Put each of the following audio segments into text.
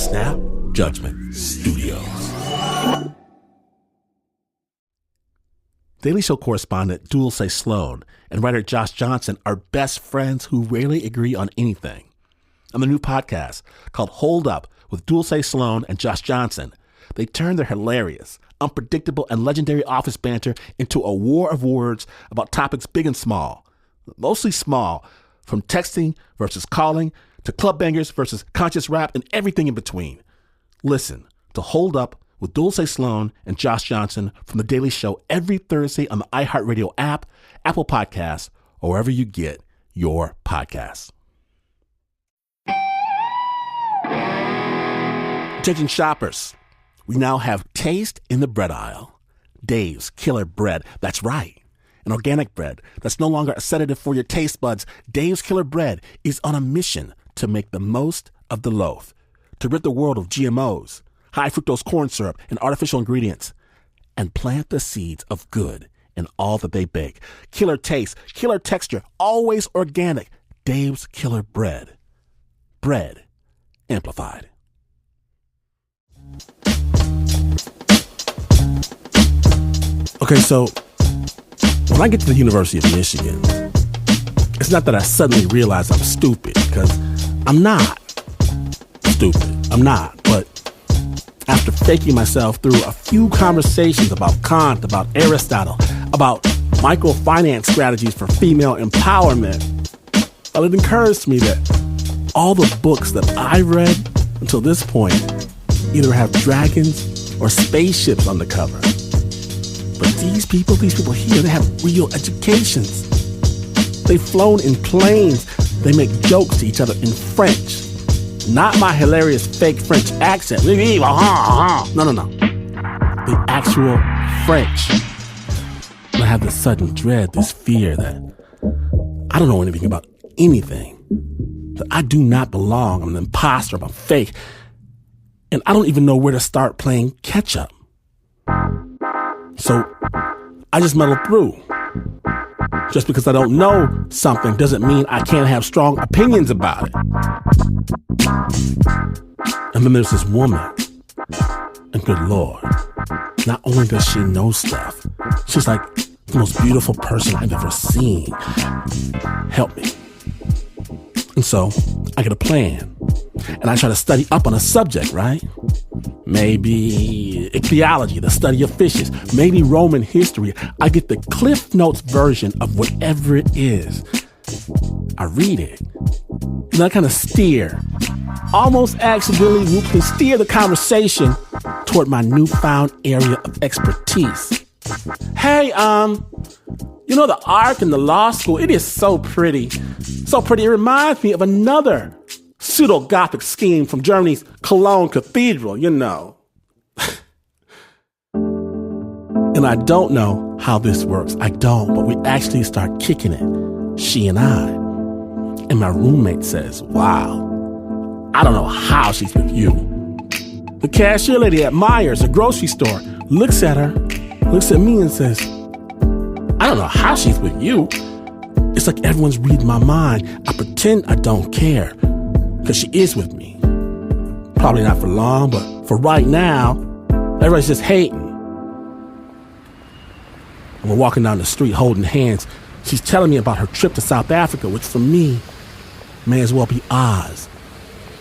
Snap Judgment Studios. Daily Show correspondent Dulce Sloan and writer Josh Johnson are best friends who rarely agree on anything. On the new podcast called Hold Up with Dulce Sloan and Josh Johnson, they turn their hilarious, unpredictable, and legendary office banter into a war of words about topics big and small. Mostly small, from texting versus calling to club bangers versus conscious rap and everything in between. Listen to Hold Up with Dulce Sloan and Josh Johnson from The Daily Show every Thursday on the iHeartRadio app, Apple Podcasts, or wherever you get your podcasts. Attention shoppers, we now have taste in the bread aisle. Dave's Killer Bread, that's right. An organic bread that's no longer a sedative for your taste buds. Dave's Killer Bread is on a mission to make the most of the loaf, to rid the world of GMOs, high fructose corn syrup, and artificial ingredients, and plant the seeds of good in all that they bake. Killer taste, killer texture, always organic. Dave's Killer Bread. Bread amplified. Okay, so when I get to the University of Michigan, it's not that I suddenly realize I'm stupid, because I'm not stupid. I'm not. But after faking myself through a few conversations about Kant, about Aristotle, about microfinance strategies for female empowerment, well, it occurs to me that all the books that I read until this point either have dragons or spaceships on the cover. But these people here, they have real educations. They've flown in planes. They make jokes to each other in French. Not my hilarious fake French accent. No. The actual French. And I have this sudden dread, this fear that I don't know anything about anything. That I do not belong. I'm an imposter. I'm fake. And I don't even know where to start playing catch up. So I just muddle through. Just because I don't know something doesn't mean I can't have strong opinions about it. And then there's this woman. And good Lord, not only does she know stuff, she's like the most beautiful person I've ever seen. Help me. And so I get a plan. And I try to study up on a subject, right? Maybe ichthyology, the study of fishes. Maybe Roman history. I get the Cliff Notes version of whatever it is. I read it. And I kind of steer, almost accidentally can steer the conversation toward my newfound area of expertise. Hey, you know the Ark in the law school? It is so pretty. So pretty. It reminds me of another pseudo-Gothic scheme from Germany's Cologne Cathedral, you know. And I don't know how this works. I don't, but we actually start kicking it, she and I. And my roommate says, wow, I don't know how she's with you. The cashier lady at Myers, a grocery store, looks at her, looks at me and says, I don't know how she's with you. It's like everyone's reading my mind. I pretend I don't care. Because she is with me. Probably not for long, but for right now, everybody's just hating. And we're walking down the street holding hands. She's telling me about her trip to South Africa, which for me may as well be Oz.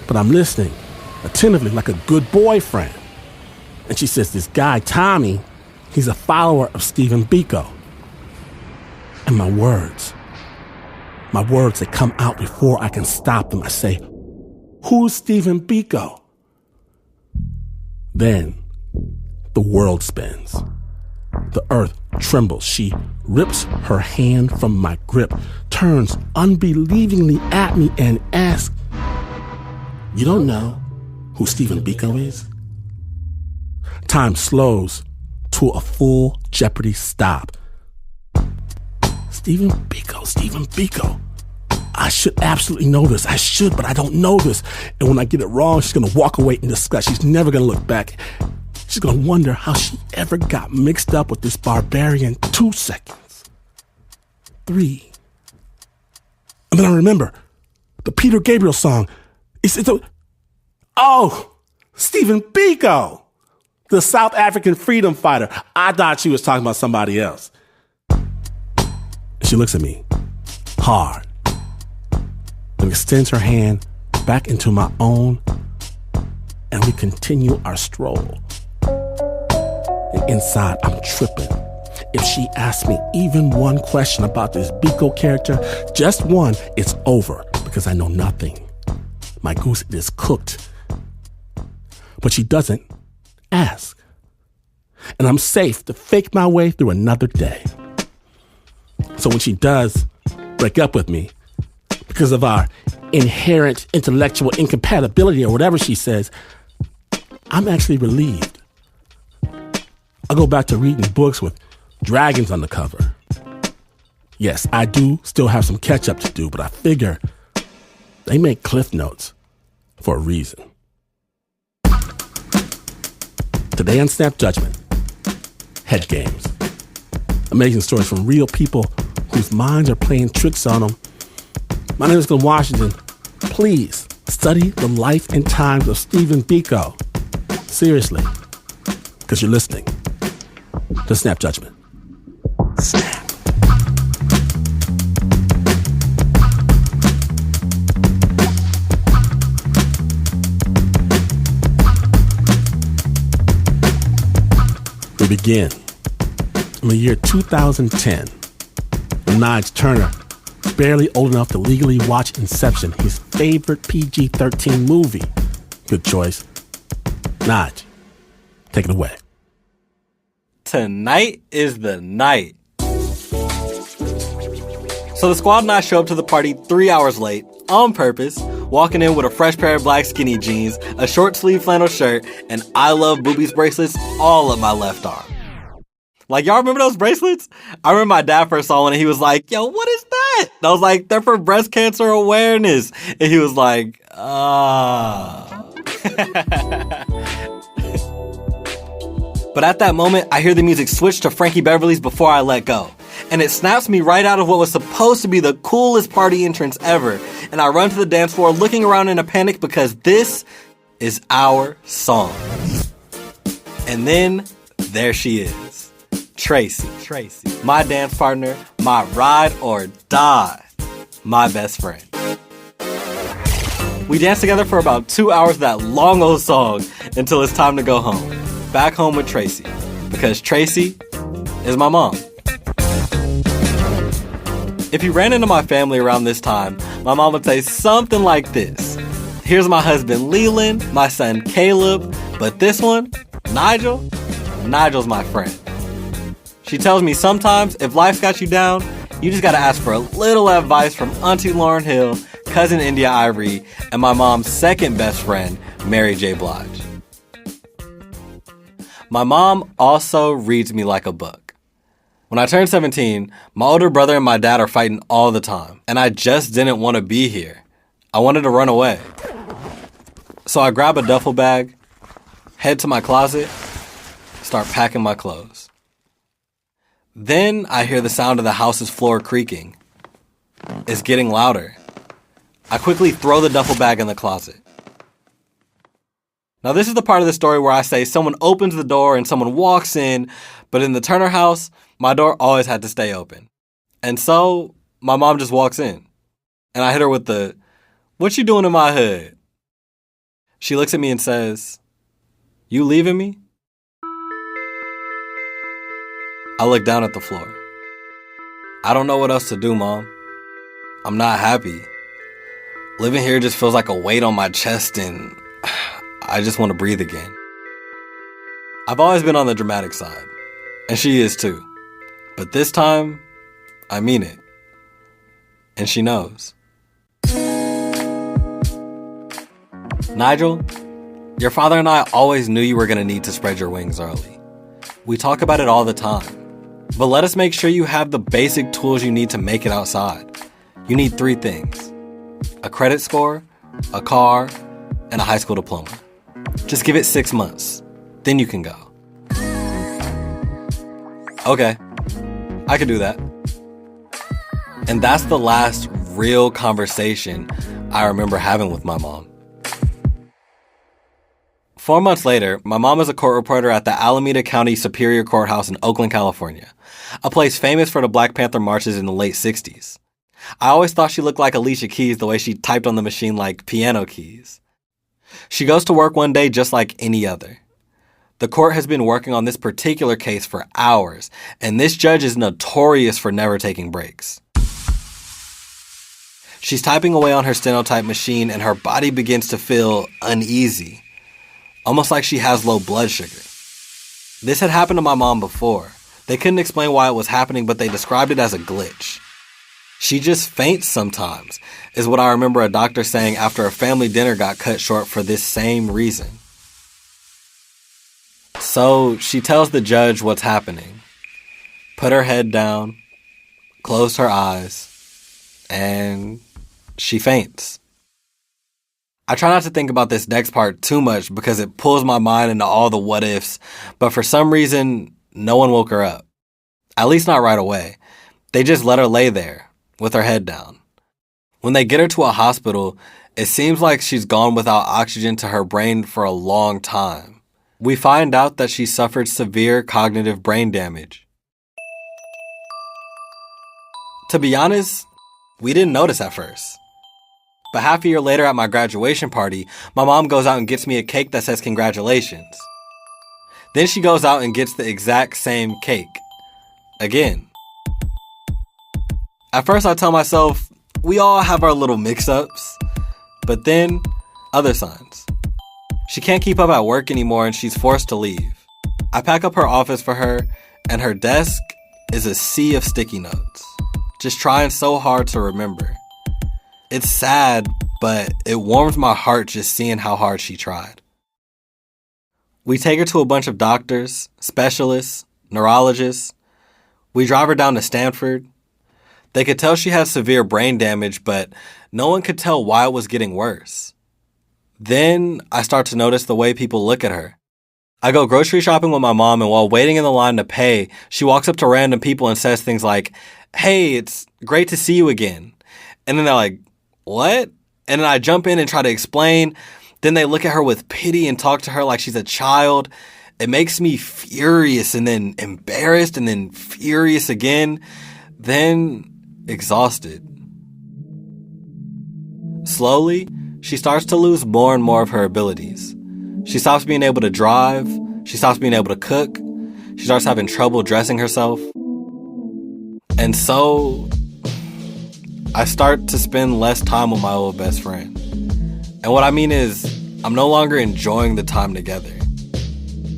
But I'm listening attentively like a good boyfriend. And she says, this guy, Tommy, he's a follower of Stephen Biko. And my words, they come out before I can stop them. I say, who's Stephen Biko? Then the world spins. The earth trembles. She rips her hand from my grip, turns unbelievingly at me and asks, you don't know who Stephen Biko is? Time slows to a full Jeopardy stop. Stephen Biko. I should absolutely know this. I should, but I don't know this. And when I get it wrong, she's going to walk away in disgust. She's never going to look back. She's going to wonder how she ever got mixed up with this barbarian. 2 seconds. 3. And then I remember the Peter Gabriel song. Oh, Stephen Biko, the South African freedom fighter. I thought she was talking about somebody else. She looks at me hard and extends her hand back into my own, and we continue our stroll. And inside, I'm tripping. If she asks me even one question about this Biko character, just one, it's over because I know nothing. My goose is cooked. But she doesn't ask. And I'm safe to fake my way through another day. So when she does break up with me because of our inherent intellectual incompatibility or whatever she says, I'm actually relieved. I go back to reading books with dragons on the cover. Yes, I do still have some catch up to do, but I figure they make Cliff Notes for a reason. Today on Snap Judgment, head games. Amazing stories from real people whose minds are playing tricks on them. My name is Glenn Washington. Please study the life and times of Stephen Biko. Seriously, because you're listening to Snap Judgment. Snap. We begin in the year 2010, when Nige Turner, barely old enough to legally watch Inception, his favorite PG-13 movie. Good choice. Nige, take it away. Tonight is the night. So the squad and I show up to the party 3 hours late, on purpose, walking in with a fresh pair of black skinny jeans, a short sleeve flannel shirt, and I Love Boobies bracelets all up my left arm. Like, y'all remember those bracelets? I remember my dad first saw one and he was like, yo, what is that? And I was like, they're for breast cancer awareness. And he was like, But at that moment, I hear the music switch to Frankie Beverly's Before I Let Go. And it snaps me right out of what was supposed to be the coolest party entrance ever. And I run to the dance floor looking around in a panic because this is our song. And then there she is. Tracy. My dance partner, my ride or die, my best friend. We danced together for about 2 hours of that long old song until it's time to go home. Back home with Tracy. Because Tracy is my mom. If you ran into my family around this time, my mom would say something like this. Here's my husband Leland, my son Caleb, but this one, Nigel's my friend. She tells me sometimes if life got you down, you just gotta ask for a little advice from Auntie Lauryn Hill, cousin India Ivory, and my mom's second best friend, Mary J. Blige. My mom also reads me like a book. When I turned 17, my older brother and my dad are fighting all the time, and I just didn't want to be here. I wanted to run away. So I grab a duffel bag, head to my closet, start packing my clothes. Then I hear the sound of the house's floor creaking. It's getting louder. I quickly throw the duffel bag in the closet. Now this is the part of the story where I say someone opens the door and someone walks in, but in the Turner house, my door always had to stay open. And so my mom just walks in. And I hit her with the, "What you doing in my hood?" She looks at me and says, "You leaving me?" I look down at the floor. I don't know what else to do, Mom. I'm not happy. Living here just feels like a weight on my chest and I just want to breathe again. I've always been on the dramatic side, and she is too. But this time, I mean it. And she knows. Nigel, your father and I always knew you were going to need to spread your wings early. We talk about it all the time. But let us make sure you have the basic tools you need to make it outside. You need 3 things: a credit score, a car, and a high school diploma. Just give it 6 months. Then you can go. Okay, I can do that. And that's the last real conversation I remember having with my mom. 4 months later, my mom is a court reporter at the Alameda County Superior Courthouse in Oakland, California, a place famous for the Black Panther marches in the late 60s. I always thought she looked like Alicia Keys the way she typed on the machine like piano keys. She goes to work one day just like any other. The court has been working on this particular case for hours, and this judge is notorious for never taking breaks. She's typing away on her stenotype machine and her body begins to feel uneasy, almost like she has low blood sugar. This had happened to my mom before. They couldn't explain why it was happening, but they described it as a glitch. She just faints sometimes, is what I remember a doctor saying after a family dinner got cut short for this same reason. So she tells the judge what's happening, put her head down, closed her eyes, and she faints. I try not to think about this next part too much because it pulls my mind into all the what ifs, but for some reason, no one woke her up. At least not right away. They just let her lay there with her head down. When they get her to a hospital, it seems like she's gone without oxygen to her brain for a long time. We find out that she suffered severe cognitive brain damage. To be honest, we didn't notice at first. But half a year later at my graduation party, my mom goes out and gets me a cake that says congratulations. Then she goes out and gets the exact same cake. Again. At first I tell myself, we all have our little mix-ups. But then, other signs. She can't keep up at work anymore and she's forced to leave. I pack up her office for her, and her desk is a sea of sticky notes. Just trying so hard to remember. It's sad, but it warms my heart just seeing how hard she tried. We take her to a bunch of doctors, specialists, neurologists. We drive her down to Stanford. They could tell she has severe brain damage, but no one could tell why it was getting worse. Then I start to notice the way people look at her. I go grocery shopping with my mom, and while waiting in the line to pay, she walks up to random people and says things like, "Hey, it's great to see you again." And then they're like, "What?" And then I jump in and try to explain. Then they look at her with pity and talk to her like she's a child. It makes me furious and then embarrassed and then furious again, then exhausted. Slowly, she starts to lose more and more of her abilities. She stops being able to drive. She stops being able to cook. She starts having trouble dressing herself. And so I start to spend less time with my old best friend. And what I mean is, I'm no longer enjoying the time together.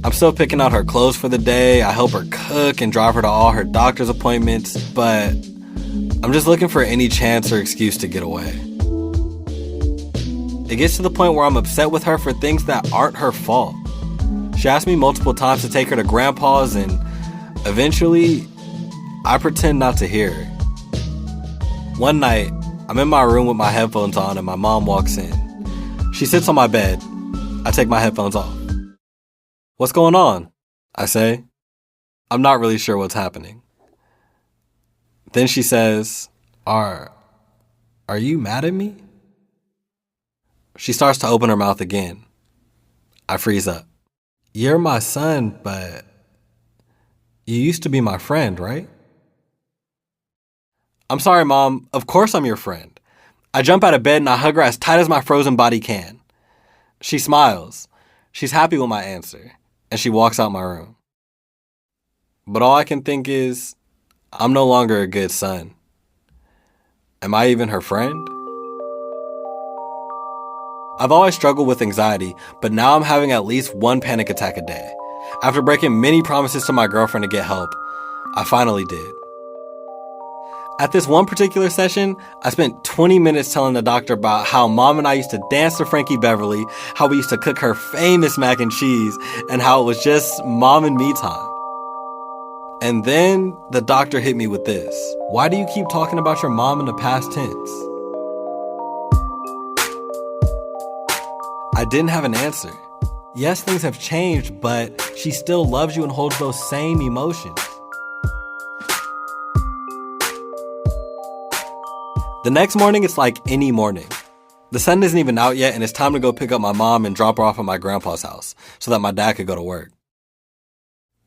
I'm still picking out her clothes for the day. I help her cook and drive her to all her doctor's appointments, but I'm just looking for any chance or excuse to get away. It gets to the point where I'm upset with her for things that aren't her fault. She asked me multiple times to take her to Grandpa's, and eventually, I pretend not to hear her. One night, I'm in my room with my headphones on and my mom walks in. She sits on my bed. I take my headphones off. "What's going on?" I say. I'm not really sure what's happening. Then she says, Are you mad at me?" She starts to open her mouth again. I freeze up. "You're my son, but you used to be my friend, right?" "I'm sorry, Mom. Of course I'm your friend." I jump out of bed and I hug her as tight as my frozen body can. She smiles. She's happy with my answer, and she walks out my room. But all I can think is, I'm no longer a good son. Am I even her friend? I've always struggled with anxiety, but now I'm having at least one panic attack a day. After breaking many promises to my girlfriend to get help, I finally did. At this one particular session, I spent 20 minutes telling the doctor about how Mom and I used to dance to Frankie Beverly, how we used to cook her famous mac and cheese, and how it was just Mom and me time. And then the doctor hit me with this. "Why do you keep talking about your mom in the past tense?" I didn't have an answer. Yes, things have changed, but she still loves you and holds those same emotions. The next morning, it's like any morning. The sun isn't even out yet, and it's time to go pick up my mom and drop her off at my grandpa's house so that my dad could go to work.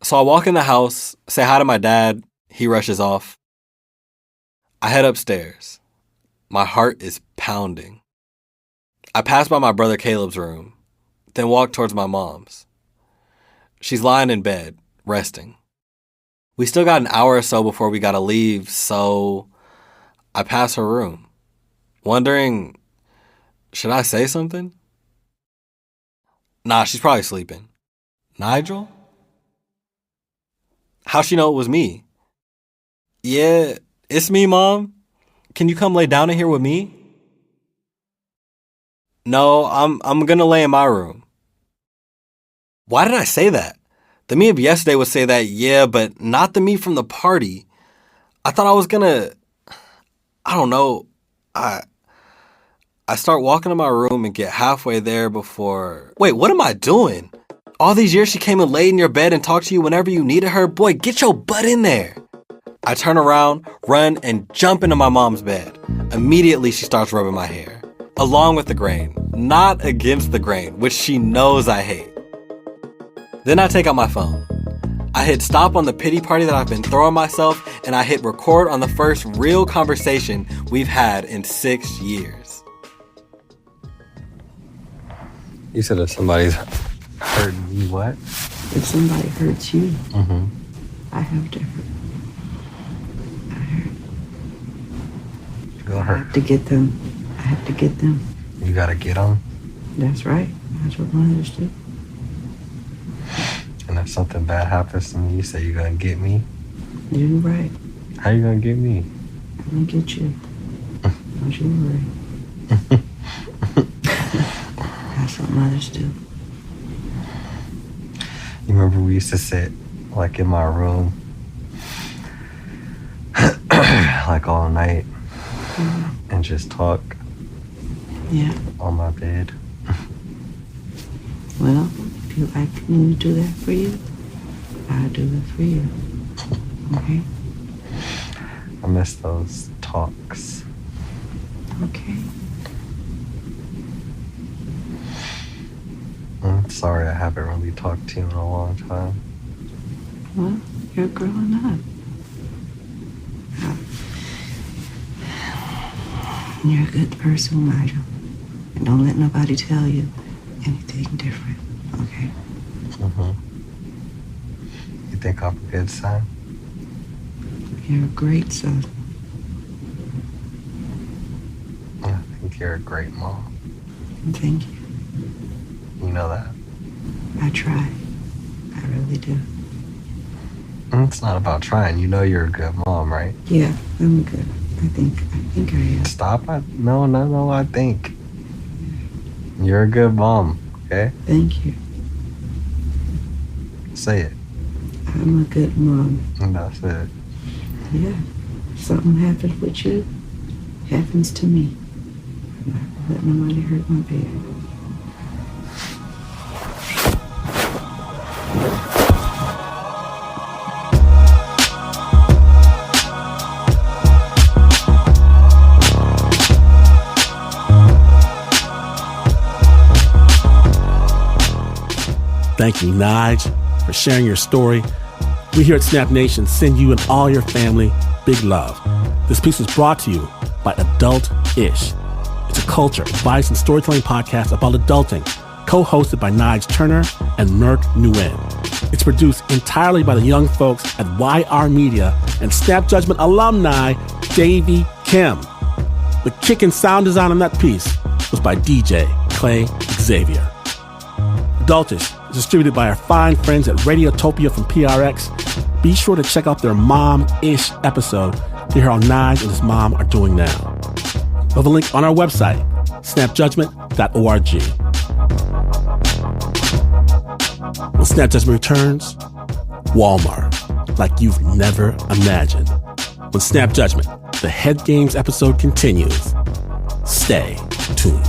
So I walk in the house, say hi to my dad. He rushes off. I head upstairs. My heart is pounding. I pass by my brother Caleb's room, then walk towards my mom's. She's lying in bed, resting. We still got an hour or so before we gotta leave, so I pass her room, wondering, should I say something? Nah, she's probably sleeping. Nigel? How'd she know it was me? Yeah, it's me, Mom. Can you come lay down in here with me? No, I'm gonna lay in my room. Why did I say that? The me of yesterday would say that, yeah, but not the me from the party. I thought I was gonna, I don't know. I start walking to my room and get halfway there before... Wait, what am I doing? All these years she came and laid in your bed and talked to you whenever you needed her. Boy, get your butt in there. I turn around, run, and jump into my mom's bed. Immediately she starts rubbing my hair, along with the grain, not against the grain, which she knows I hate. Then I take out my phone. I hit stop on the pity party that I've been throwing myself, and I hit record on the first real conversation we've had in 6 years. You said if somebody's hurt me, what? If somebody hurts you, I have different. I hurt. Go hurt. I have to get them. I have to get them. You gotta get them. That's right. That's what mothers do. And if something bad happens to me, you say you're gonna get me? You're right. How you gonna get me? I'm gonna get you. Don't you worry. That's what mothers do. You remember we used to sit like in my room like all night and just talk on my bed. Well, if you like me to do that for you, I'll do it for you. Okay? I miss those talks. Okay. I'm sorry I haven't really talked to you in a long time. Well, you're growing up. You're a good person, Nigel. And don't let nobody tell you anything different, okay? You think I'm a good son? You're a great son. I think you're a great mom. Thank you. You know that? I try. I really do. It's not about trying. You know you're a good mom, right? Yeah, I'm good. I think I am. Stop. No, I think. You're a good mom, okay? Thank you. Say it. I'm a good mom. And that's it. Yeah. If something happens with you, happens to me. I'm not gonna let nobody hurt my baby. Thank you, Nige, for sharing your story. We here at Snap Nation send you and all your family big love. This piece was brought to you by Adult-ish. It's a culture, advice, and storytelling podcast about adulting, co-hosted by Nige Turner and Merk Nguyen. It's produced entirely by the young folks at YR Media and Snap Judgment alumni Davey Kim. The kick and sound design on that piece was by DJ Clay Xavier. Adult-ish is distributed by our fine friends at Radiotopia from PRX. Be sure to check out their Mom-ish episode to hear how Nige and his mom are doing now. We'll have a link on our website, snapjudgment.org. When Snap Judgment returns, Walmart, like you've never imagined. When Snap Judgment, the Head Games episode continues. Stay tuned.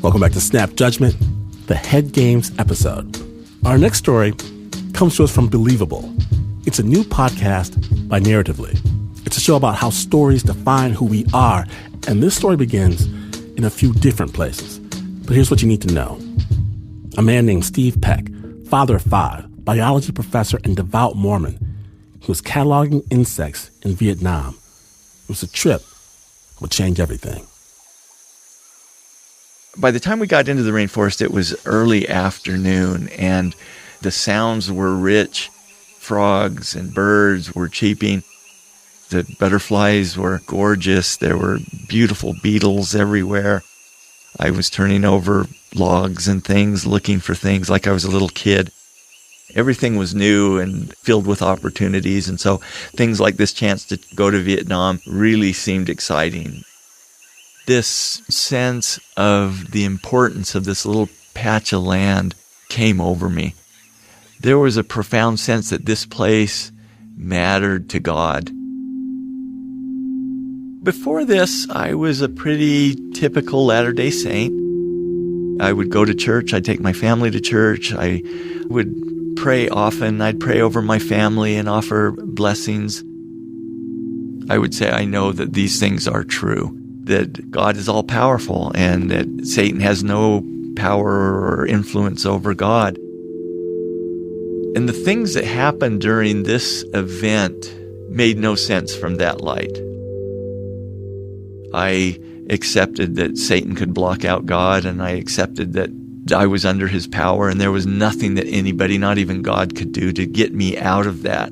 Welcome back to Snap Judgment, the Head Games episode. Our next story comes to us from Believable. It's a new podcast by Narratively. It's a show about how stories define who we are, and this story begins in a few different places. But here's what you need to know. A man named Steve Peck, father of 5, biology professor and devout Mormon, he was cataloging insects in Vietnam. It was a trip that would change everything. By the time we got into the rainforest, it was early afternoon, and the sounds were rich. Frogs and birds were cheeping. The butterflies were gorgeous. There were beautiful beetles everywhere. I was turning over logs and things, looking for things like I was a little kid. Everything was new and filled with opportunities, and so things like this chance to go to Vietnam really seemed exciting. This sense of the importance of this little patch of land came over me. There was a profound sense that this place mattered to God. Before this, I was a pretty typical Latter-day Saint. I would go to church. I'd take my family to church. I would pray often. I'd pray over my family and offer blessings. I would say I know that these things are true, that God is all-powerful and that Satan has no power or influence over God. And the things that happened during this event made no sense from that light. I accepted that Satan could block out God, and I accepted that I was under his power, and there was nothing that anybody, not even God, could do to get me out of that.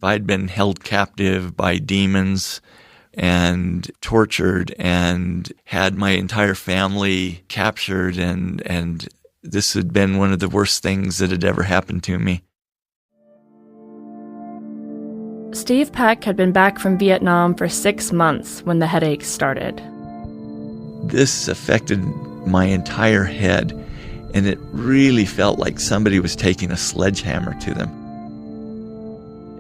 I'd been held captive by demons and tortured and had my entire family captured, and this had been one of the worst things that had ever happened to me. Steve Peck had been back from Vietnam for 6 months when the headaches started. This affected my entire head, and it really felt like somebody was taking a sledgehammer to them.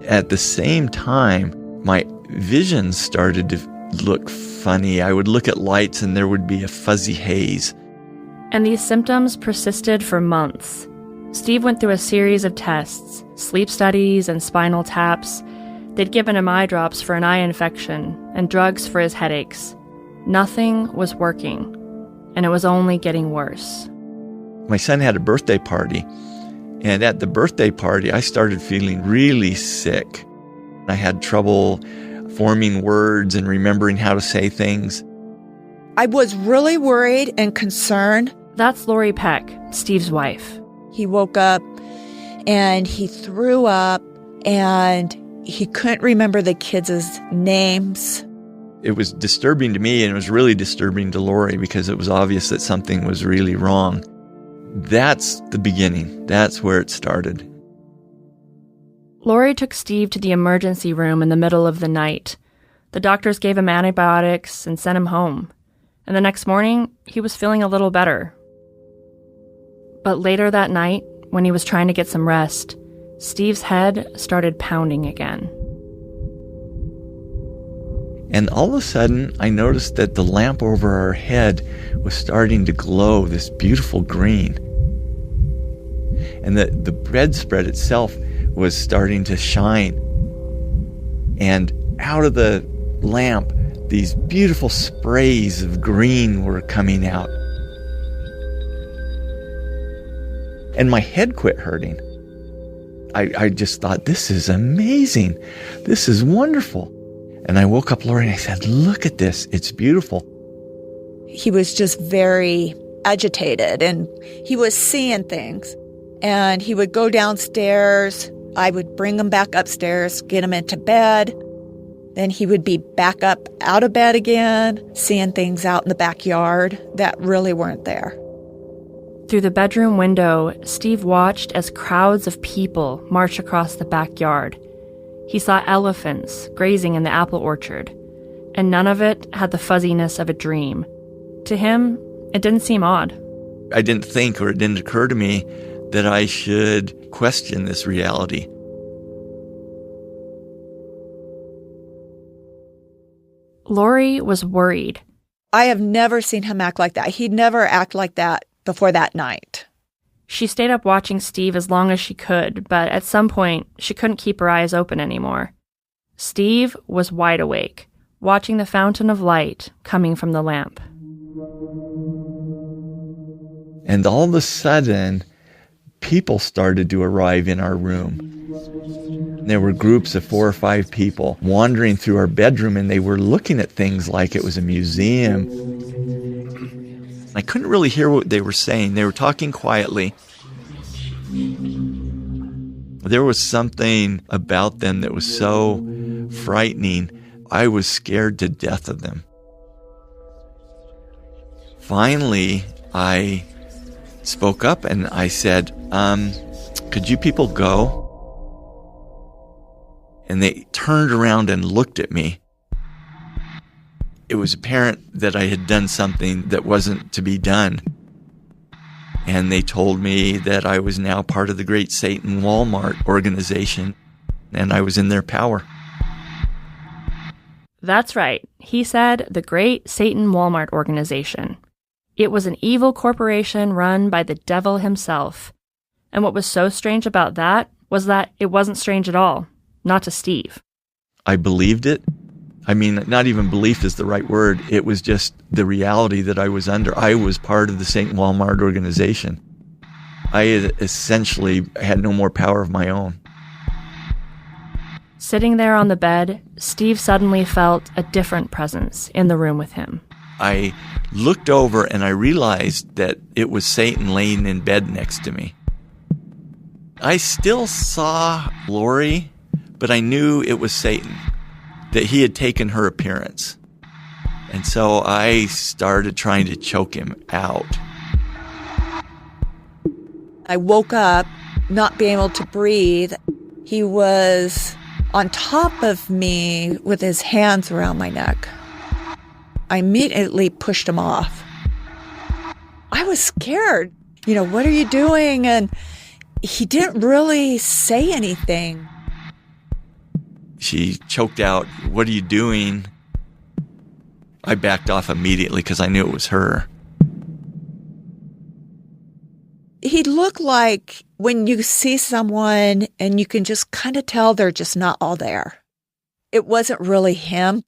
At the same time, my vision started to look funny. I would look at lights and there would be a fuzzy haze. And these symptoms persisted for months. Steve went through a series of tests, sleep studies and spinal taps. They'd given him eye drops for an eye infection and drugs for his headaches. Nothing was working, and it was only getting worse. My son had a birthday party, and at the birthday party, I started feeling really sick. I had trouble forming words and remembering how to say things. I was really worried and concerned. That's Lori Peck, Steve's wife. He woke up and he threw up and he couldn't remember the kids' names. It was disturbing to me, and it was really disturbing to Lori because it was obvious that something was really wrong. That's the beginning. That's where it started. Lori took Steve to the emergency room in the middle of the night. The doctors gave him antibiotics and sent him home. And the next morning, he was feeling a little better. But later that night, when he was trying to get some rest, Steve's head started pounding again. And all of a sudden, I noticed that the lamp over our head was starting to glow this beautiful green. And the bedspread itself was starting to shine. And out of the lamp, these beautiful sprays of green were coming out. And my head quit hurting. I just thought, this is amazing. This is wonderful. And I woke up Lori and I said, look at this. It's beautiful. He was just very agitated and he was seeing things. And he would go downstairs. I would bring him back upstairs, get him into bed. Then he would be back up out of bed again, seeing things out in the backyard that really weren't there. Through the bedroom window, Steve watched as crowds of people marched across the backyard. He saw elephants grazing in the apple orchard, and none of it had the fuzziness of a dream. To him, it didn't seem odd. I didn't think, or it didn't occur to me, that I should question this reality. Lori was worried. I have never seen him act like that. He'd never act like that before that night. She stayed up watching Steve as long as she could, but at some point, she couldn't keep her eyes open anymore. Steve was wide awake, watching the fountain of light coming from the lamp. And all of a sudden, people started to arrive in our room. There were groups of 4 or 5 people wandering through our bedroom, and they were looking at things like it was a museum. I couldn't really hear what they were saying. They were talking quietly. There was something about them that was so frightening. I was scared to death of them. Finally, I spoke up and I said, could you people go? And they turned around and looked at me. It was apparent that I had done something that wasn't to be done. And they told me that I was now part of the Great Satan Walmart organization, and I was in their power. That's right. He said the Great Satan Walmart organization. It was an evil corporation run by the devil himself. And what was so strange about that was that it wasn't strange at all. Not to Steve. I believed it. I mean, not even belief is the right word. It was just the reality that I was under. I was part of the St. Walmart organization. I essentially had no more power of my own. Sitting there on the bed, Steve suddenly felt a different presence in the room with him. I looked over and I realized that it was Satan laying in bed next to me. I still saw Lori, but I knew it was Satan, that he had taken her appearance. And so I started trying to choke him out. I woke up not being able to breathe. He was on top of me with his hands around my neck. I immediately pushed him off. I was scared. What are you doing? And he didn't really say anything. She choked out, "What are you doing?" I backed off immediately because I knew it was her. He looked like when you see someone and you can just kind of tell they're just not all there. It wasn't really him.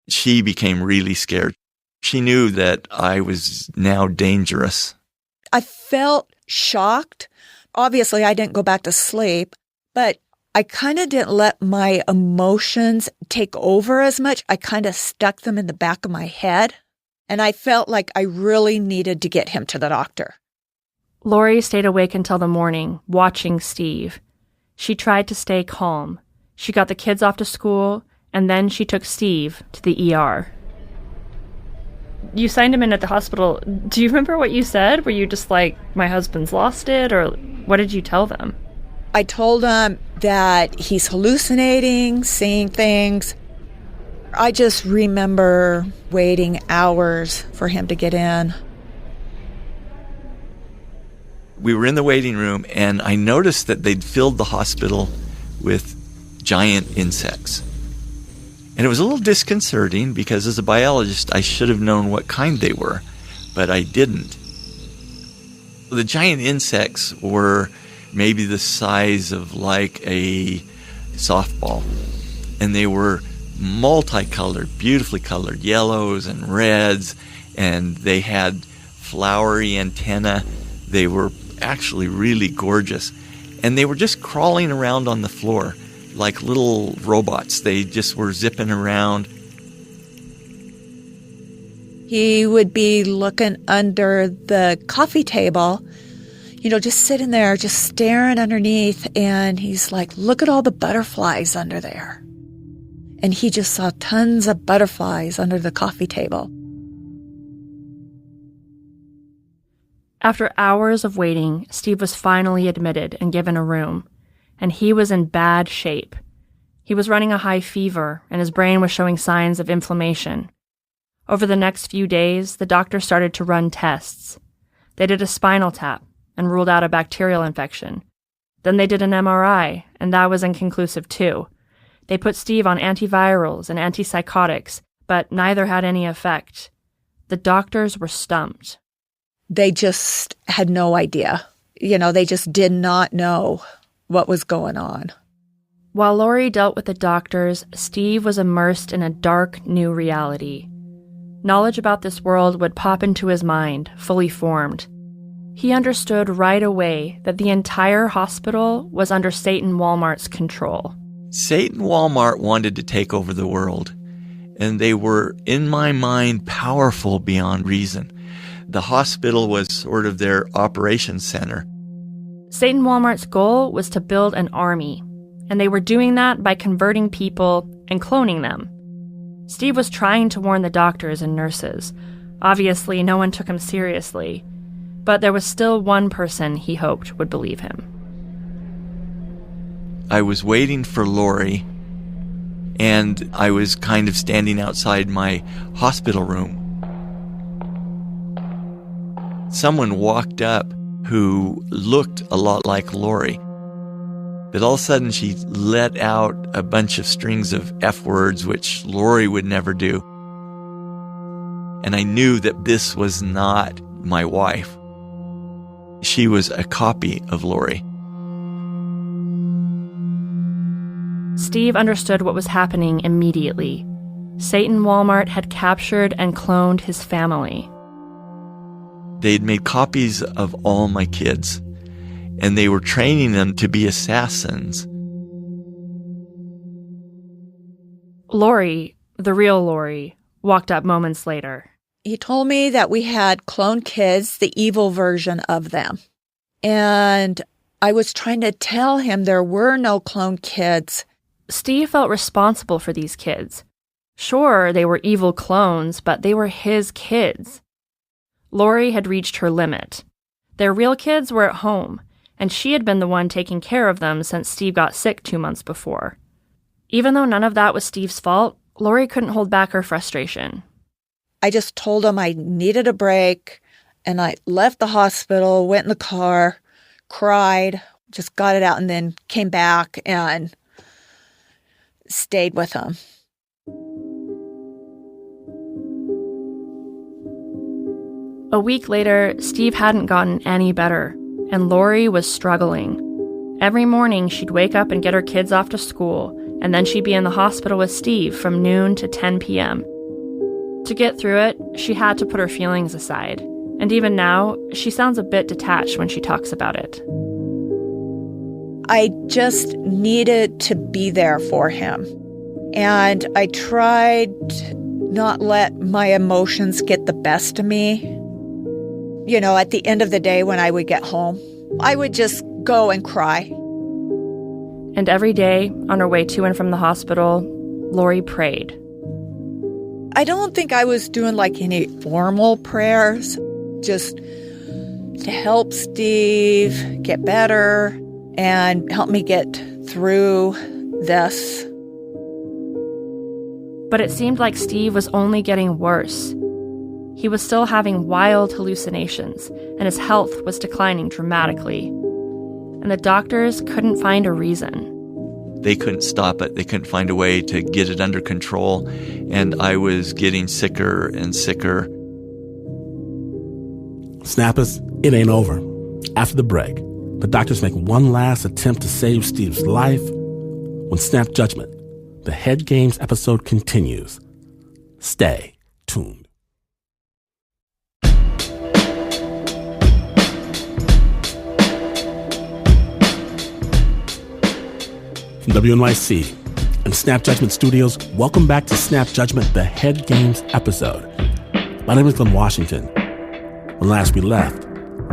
She became really scared. She knew that I was now dangerous. I felt shocked. Obviously, I didn't go back to sleep, but I kind of didn't let my emotions take over as much. I kind of stuck them in the back of my head, and I felt like I really needed to get him to the doctor. Lori stayed awake until the morning, watching Steve. She tried to stay calm. She got the kids off to school, and then she took Steve to the ER. You signed him in at the hospital. Do you remember what you said? Were you just like, my husband's lost it, or what did you tell them? I told him that he's hallucinating, seeing things. I just remember waiting hours for him to get in. We were in the waiting room, and I noticed that they'd filled the hospital with giant insects. And it was a little disconcerting because as a biologist, I should have known what kind they were, but I didn't. The giant insects were maybe the size of like a softball, and they were multicolored, beautifully colored, yellows and reds, and they had flowery antennae. They were actually really gorgeous, and they were just crawling around on the floor like little robots. They just were zipping around. He would be looking under the coffee table, just sitting there, just staring underneath, and he's like, look at all the butterflies under there. And he just saw tons of butterflies under the coffee table. After hours of waiting, Steve was finally admitted and given a room, and he was in bad shape. He was running a high fever, and his brain was showing signs of inflammation. Over the next few days, the doctor started to run tests. They did a spinal tap and ruled out a bacterial infection. Then they did an MRI, and that was inconclusive too. They put Steve on antivirals and antipsychotics, but neither had any effect. The doctors were stumped. They just had no idea They just did not know what was going on. While Lori dealt with the doctors, Steve was immersed in a dark, new reality. Knowledge about this world would pop into his mind, fully formed. He understood right away that the entire hospital was under Satan Walmart's control. Satan Walmart wanted to take over the world, and they were, in my mind, powerful beyond reason. The hospital was sort of their operations center. Satan Walmart's goal was to build an army, and they were doing that by converting people and cloning them. Steve was trying to warn the doctors and nurses. Obviously, no one took him seriously, but there was still one person he hoped would believe him. I was waiting for Lori, and I was kind of standing outside my hospital room. Someone walked up who looked a lot like Lori. But all of a sudden she let out a bunch of strings of F words, which Lori would never do. And I knew that this was not my wife. She was a copy of Lori. Steve understood what was happening immediately. Satan Walmart had captured and cloned his family. They'd made copies of all my kids, and they were training them to be assassins. Lori, the real Lori, walked up moments later. He told me that we had cloned kids, the evil version of them. And I was trying to tell him there were no cloned kids. Steve felt responsible for these kids. Sure, they were evil clones, but they were his kids. Lori had reached her limit. Their real kids were at home, and she had been the one taking care of them since Steve got sick 2 months before. Even though none of that was Steve's fault, Lori couldn't hold back her frustration. I just told him I needed a break, and I left the hospital, went in the car, cried, just got it out, and then came back and stayed with him. A week later, Steve hadn't gotten any better, and Lori was struggling. Every morning, she'd wake up and get her kids off to school, and then she'd be in the hospital with Steve from noon to 10 p.m. To get through it, she had to put her feelings aside, and even now, she sounds a bit detached when she talks about it. I just needed to be there for him, and I tried not let my emotions get the best of me. At the end of the day when I would get home, I would just go and cry. And every day, on her way to and from the hospital, Lori prayed. I don't think I was doing any formal prayers, just to help Steve get better and help me get through this. But it seemed like Steve was only getting worse. He was still having wild hallucinations, and his health was declining dramatically. And the doctors couldn't find a reason. They couldn't stop it. They couldn't find a way to get it under control, and I was getting sicker and sicker. Snappers, it ain't over. After the break, the doctors make one last attempt to save Steve's life. When Snap Judgment, the Head Games episode continues. Stay tuned. From WNYC and Snap Judgment Studios, welcome back to Snap Judgment, the Head Games episode. My name is Glenn Washington. When last we left,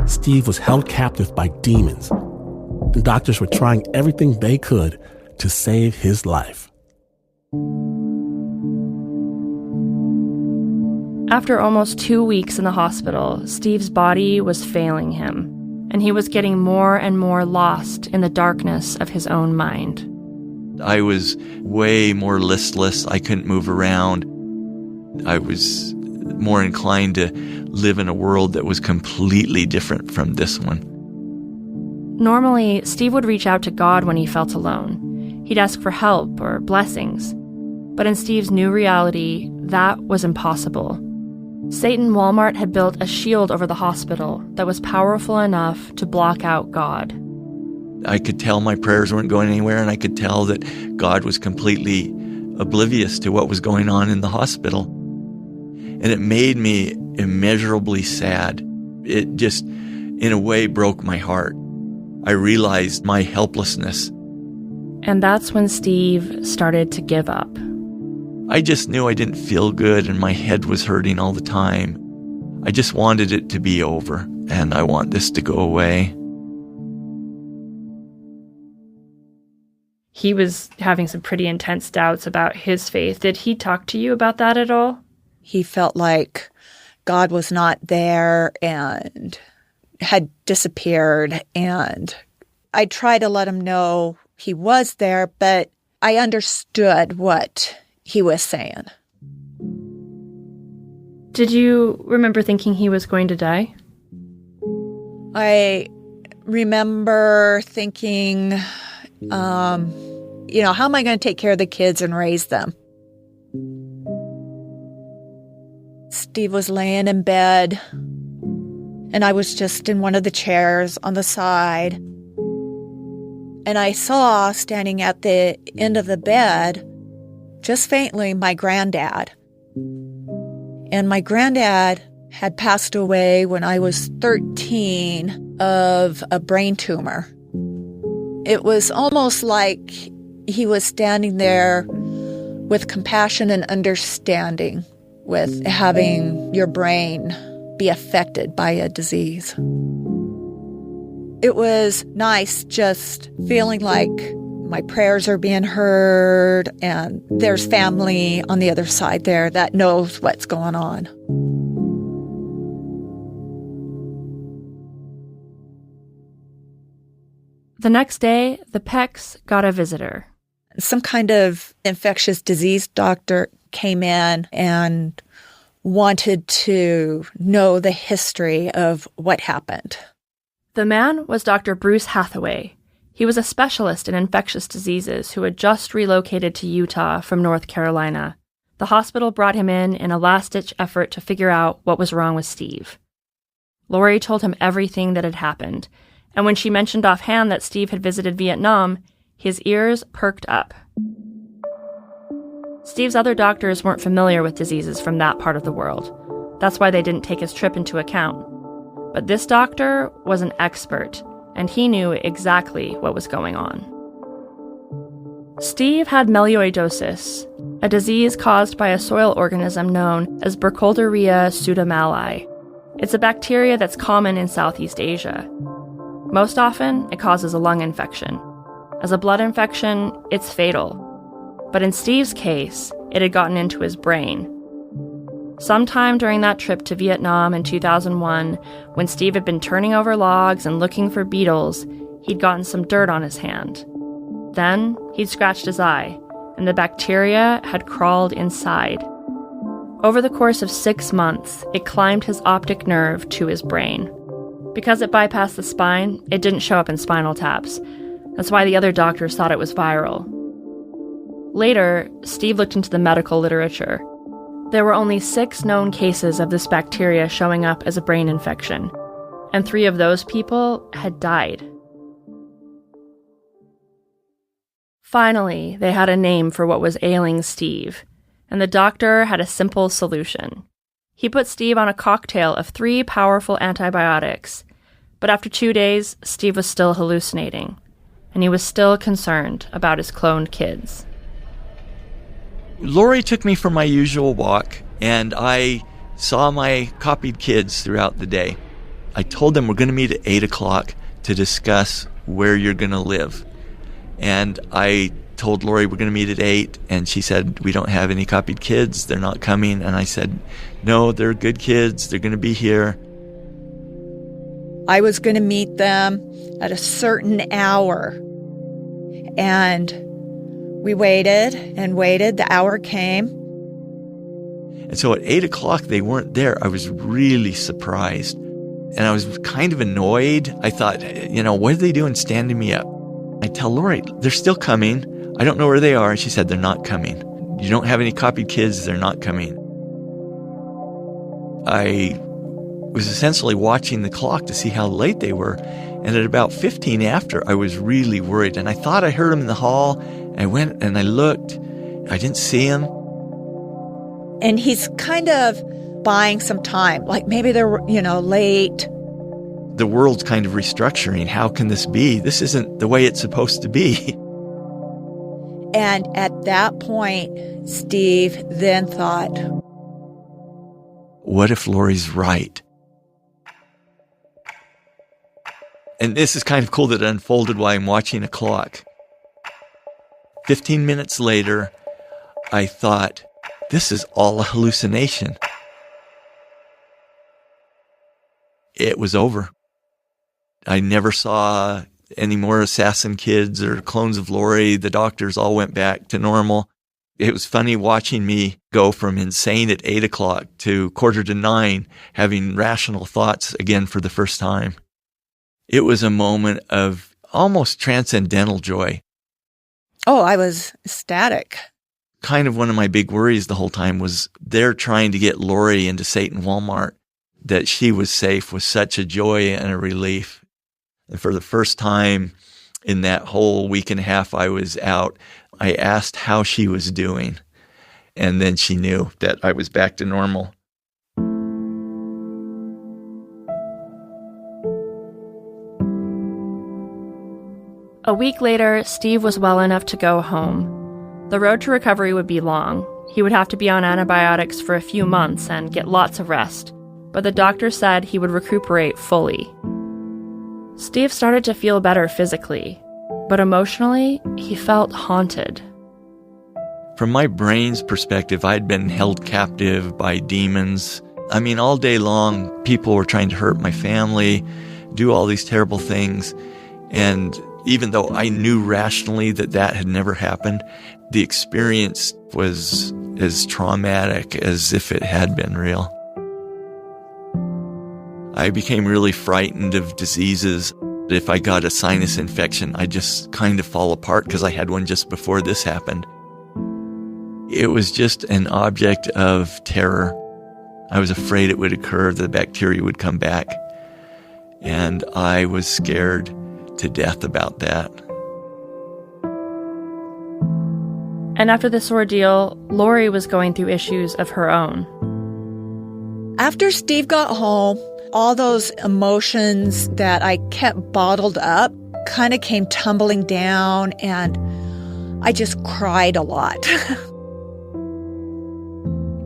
Steve was held captive by demons, and doctors were trying everything they could to save his life. After almost 2 weeks in the hospital, Steve's body was failing him, and he was getting more and more lost in the darkness of his own mind. I was way more listless. I couldn't move around. I was more inclined to live in a world that was completely different from this one. Normally, Steve would reach out to God when he felt alone. He'd ask for help or blessings. But in Steve's new reality, that was impossible. Satan Walmart had built a shield over the hospital that was powerful enough to block out God. I could tell my prayers weren't going anywhere, and I could tell that God was completely oblivious to what was going on in the hospital. And it made me immeasurably sad. It just, in a way, broke my heart. I realized my helplessness. And that's when Steve started to give up. I just knew I didn't feel good and my head was hurting all the time. I just wanted it to be over, and I want this to go away. He was having some pretty intense doubts about his faith. Did he talk to you about that at all? He felt like God was not there and had disappeared. And I tried to let him know he was there, but I understood what he was saying. Did you remember thinking he was going to die? I remember thinking, how am I going to take care of the kids and raise them? Steve was laying in bed, and I was just in one of the chairs on the side. And I saw, standing at the end of the bed, just faintly, my granddad. And my granddad had passed away when I was 13 of a brain tumor. It was almost like he was standing there with compassion and understanding with having your brain be affected by a disease. It was nice just feeling like my prayers are being heard and there's family on the other side there that knows what's going on. The next day, the Pecks got a visitor. Some kind of infectious disease doctor came in and wanted to know the history of what happened. The man was Dr. Bruce Hathaway. He was a specialist in infectious diseases who had just relocated to Utah from North Carolina. The hospital brought him in a last-ditch effort to figure out what was wrong with Steve. Lori told him everything that had happened, and when she mentioned offhand that Steve had visited Vietnam, his ears perked up. Steve's other doctors weren't familiar with diseases from that part of the world. That's why they didn't take his trip into account. But this doctor was an expert, and he knew exactly what was going on. Steve had melioidosis, a disease caused by a soil organism known as Burkholderia pseudomallei. It's a bacteria that's common in Southeast Asia. Most often, it causes a lung infection. As a blood infection, it's fatal. But in Steve's case, it had gotten into his brain. Sometime during that trip to Vietnam in 2001, when Steve had been turning over logs and looking for beetles, he'd gotten some dirt on his hand. Then, he'd scratched his eye, and the bacteria had crawled inside. Over the course of 6 months, it climbed his optic nerve to his brain. Because it bypassed the spine, it didn't show up in spinal taps. That's why the other doctors thought it was viral. Later, Steve looked into the medical literature. There were only 6 known cases of this bacteria showing up as a brain infection, and 3 of those people had died. Finally, they had a name for what was ailing Steve, and the doctor had a simple solution. He put Steve on a cocktail of 3 powerful antibiotics, but after 2 days, Steve was still hallucinating, and he was still concerned about his cloned kids. Lori took me for my usual walk, and I saw my copied kids throughout the day. I told them we're going to meet at 8 o'clock to discuss where you're going to live. And I told Lori we're going to meet at 8, and she said, we don't have any copied kids, they're not coming. And I said, no, they're good kids, they're going to be here. I was going to meet them at a certain hour. And we waited and waited. The hour came. And so at 8 o'clock, they weren't there. I was really surprised. And I was kind of annoyed. I thought, what are they doing standing me up? I tell Lori, they're still coming. I don't know where they are. And she said, they're not coming. You don't have any copied kids, they're not coming. I was essentially watching the clock to see how late they were. And at about 15 after, I was really worried. And I thought I heard him in the hall. I went and I looked. I didn't see him. And he's kind of buying some time, like maybe they're, late. The world's kind of restructuring. How can this be? This isn't the way it's supposed to be. And at that point, Steve then thought, what if Lori's right? And this is kind of cool that it unfolded while I'm watching a clock. 15 minutes later, I thought, this is all a hallucination. It was over. I never saw any more assassin kids or clones of Lori. The doctors all went back to normal. It was funny watching me go from insane at 8 o'clock to 8:45, having rational thoughts again for the first time. It was a moment of almost transcendental joy. oh, I was ecstatic. Kind of one of my big worries the whole time was they're trying to get Lori into Satan Walmart. That she was safe was such a joy and a relief. And for the first time in that whole week and a half I was out, I asked how she was doing. And then she knew that I was back to normal. A week later, Steve was well enough to go home. The road to recovery would be long. He would have to be on antibiotics for a few months and get lots of rest. But the doctor said he would recuperate fully. Steve started to feel better physically, but emotionally, he felt haunted. From my brain's perspective, I'd been held captive by demons. I mean, all day long, people were trying to hurt my family, do all these terrible things. And even though I knew rationally that that had never happened, the experience was as traumatic as if it had been real. I became really frightened of diseases. If I got a sinus infection, I'd just kind of fall apart because I had one just before this happened. It was just an object of terror. I was afraid it would occur, the bacteria would come back. And I was scared to death about that. And after this ordeal, Lori was going through issues of her own. After Steve got home, all those emotions that I kept bottled up kind of came tumbling down, and I just cried a lot.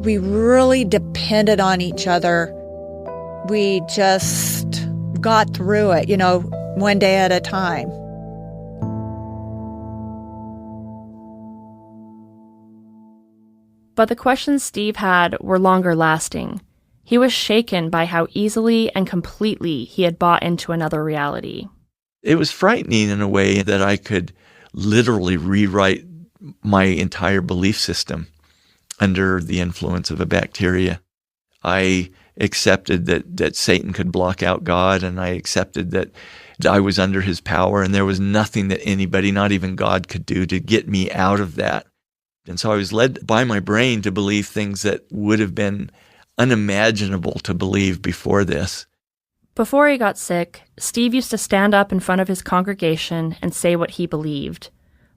We really depended on each other. We just got through it, one day at a time. But the questions Steve had were longer lasting. He was shaken by how easily and completely he had bought into another reality. It was frightening in a way that I could literally rewrite my entire belief system under the influence of a bacteria. I accepted that Satan could block out God, and I accepted that I was under his power, and there was nothing that anybody, not even God, could do to get me out of that. And so I was led by my brain to believe things that would have been unimaginable to believe before this. Before he got sick, Steve used to stand up in front of his congregation and say what he believed.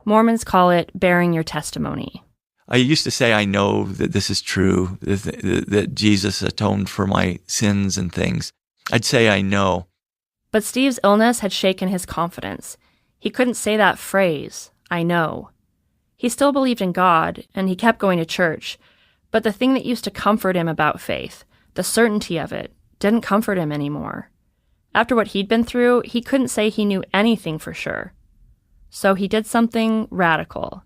Mormons call it bearing your testimony. I used to say, I know that this is true, that Jesus atoned for my sins and things. I'd say I know. But Steve's illness had shaken his confidence. He couldn't say that phrase, I know. He still believed in God, and he kept going to church. But the thing that used to comfort him about faith, the certainty of it, didn't comfort him anymore. After what he'd been through, he couldn't say he knew anything for sure. So he did something radical.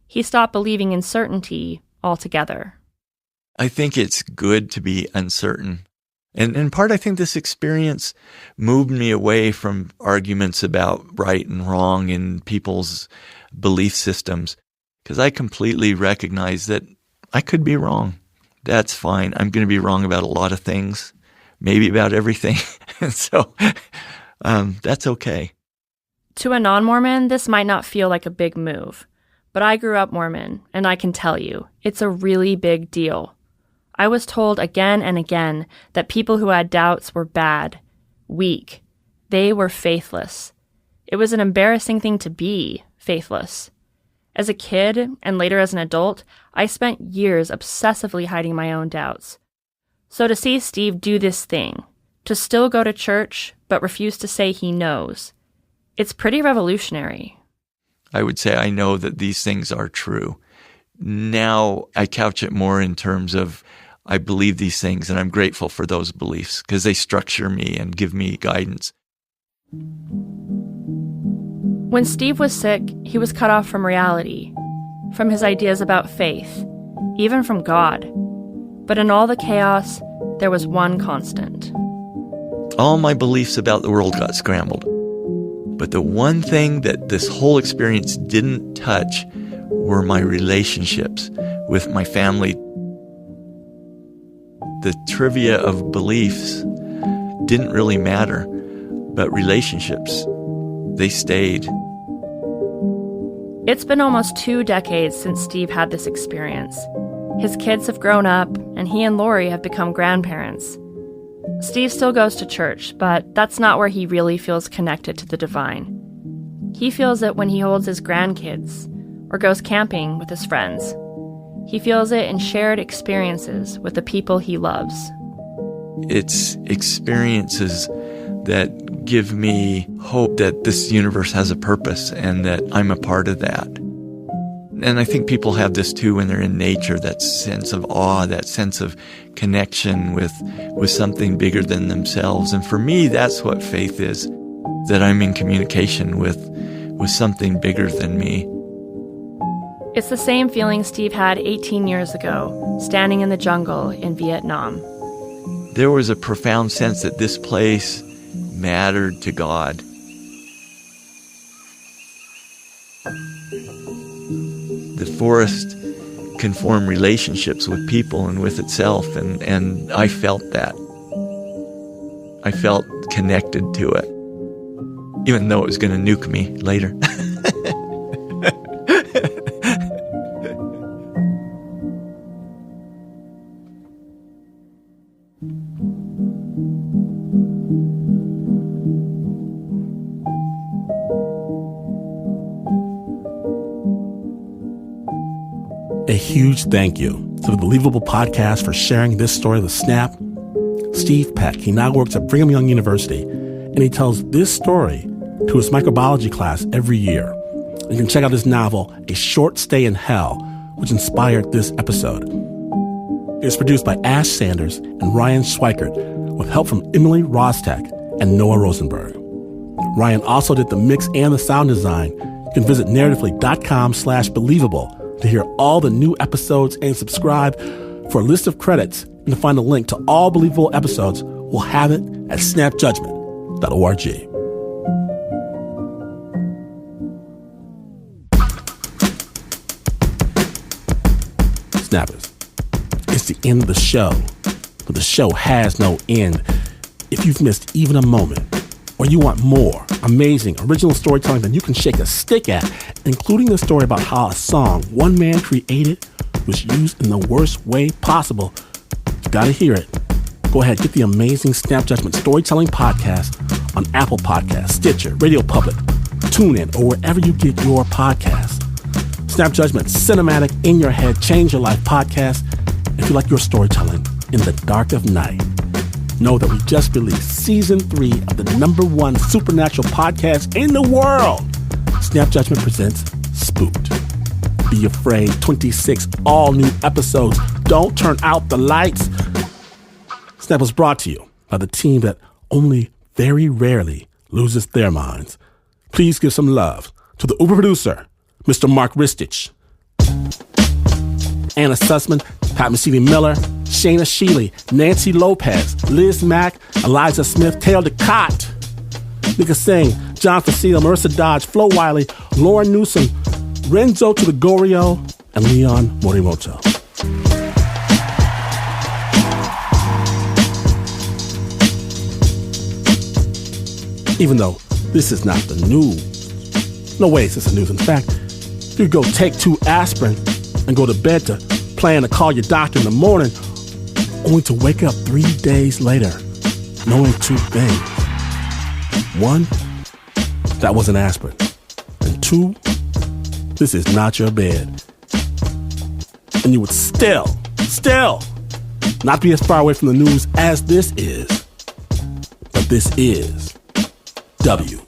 He stopped believing in certainty altogether. I think it's good to be uncertain. And in part, I think this experience moved me away from arguments about right and wrong in people's belief systems, because I completely recognize that I could be wrong. That's fine. I'm going to be wrong about a lot of things, maybe about everything. And so that's okay. To a non-Mormon, this might not feel like a big move. But I grew up Mormon, and I can tell you, it's a really big deal. I was told again and again that people who had doubts were bad, weak. They were faithless. It was an embarrassing thing to be faithless. As a kid, and later as an adult, I spent years obsessively hiding my own doubts. So to see Steve do this thing, to still go to church, but refuse to say he knows, it's pretty revolutionary. I would say I know that these things are true. Now I couch it more in terms of I believe these things and I'm grateful for those beliefs because they structure me and give me guidance. When Steve was sick, he was cut off from reality, from his ideas about faith, even from God. But in all the chaos, there was one constant. All my beliefs about the world got scrambled. But the one thing that this whole experience didn't touch were my relationships with my family. The trivia of beliefs didn't really matter, but relationships, they stayed. It's been almost 2 decades since Steve had this experience. His kids have grown up, and he and Lori have become grandparents. Steve still goes to church, but that's not where he really feels connected to the divine. He feels it when he holds his grandkids or goes camping with his friends. He feels it in shared experiences with the people he loves. It's experiences that give me hope that this universe has a purpose and that I'm a part of that. And I think people have this too when they're in nature, that sense of awe, that sense of connection with something bigger than themselves. And for me, that's what faith is, that I'm in communication with something bigger than me. It's the same feeling Steve had 18 years ago, standing in the jungle in Vietnam. There was a profound sense that this place mattered to God. The forest can form relationships with people and with itself, and I felt that. I felt connected to it, even though it was going to nuke me later. A huge thank you to the Believable Podcast for sharing this story with Snap. Steve Peck, he now works at Brigham Young University, and he tells this story to his microbiology class every year. You can check out his novel, A Short Stay in Hell, which inspired this episode. It was produced by Ash Sanders and Ryan Schweikert, with help from Emily Rostek and Noah Rosenberg. Ryan also did the mix and the sound design. You can visit narratively.com/believable to hear all the new episodes and subscribe for a list of credits and to find a link to all Believable episodes. We'll have it at snapjudgment.org. Snappers, it's the end of the show, but the show has no end. If you've missed even a moment, or you want more amazing original storytelling than you can shake a stick at, including the story about how a song one man created was used in the worst way possible, you gotta hear it. Go ahead, get the amazing Snap Judgment Storytelling Podcast on Apple Podcasts, Stitcher, Radio Public, TuneIn, or wherever you get your podcasts. Snap Judgment, cinematic, in your head, change your life podcast. If you like your storytelling in the dark of night, know that we just released season 3 of the #1 supernatural podcast in the world. Snap Judgment presents Spooked. Be Afraid 26 all new episodes. Don't turn out the lights. Snap was brought to you by the team that only very rarely loses their minds. Please give some love to the Uber producer, Mr. Mark Ristich, Anna Sussman, Pat Mesiti-Miller, Shayna Sheely, Nancy Lopez, Liz Mack, Eliza Smith, Taylor DeCott, Nika Singh, John Facile, Marissa Dodge, Flo Wiley, Lauren Newsom, Renzo Tuligorio, and Leon Morimoto. Even though this is not the news. No way is this the news. In fact, you go take 2 aspirin and go to bed to plan to call your doctor in the morning, only to wake up 3 days later knowing two things. One, that was an aspirin. And two, this is not your bed. And you would still not be as far away from the news as this is. But this is WNYC.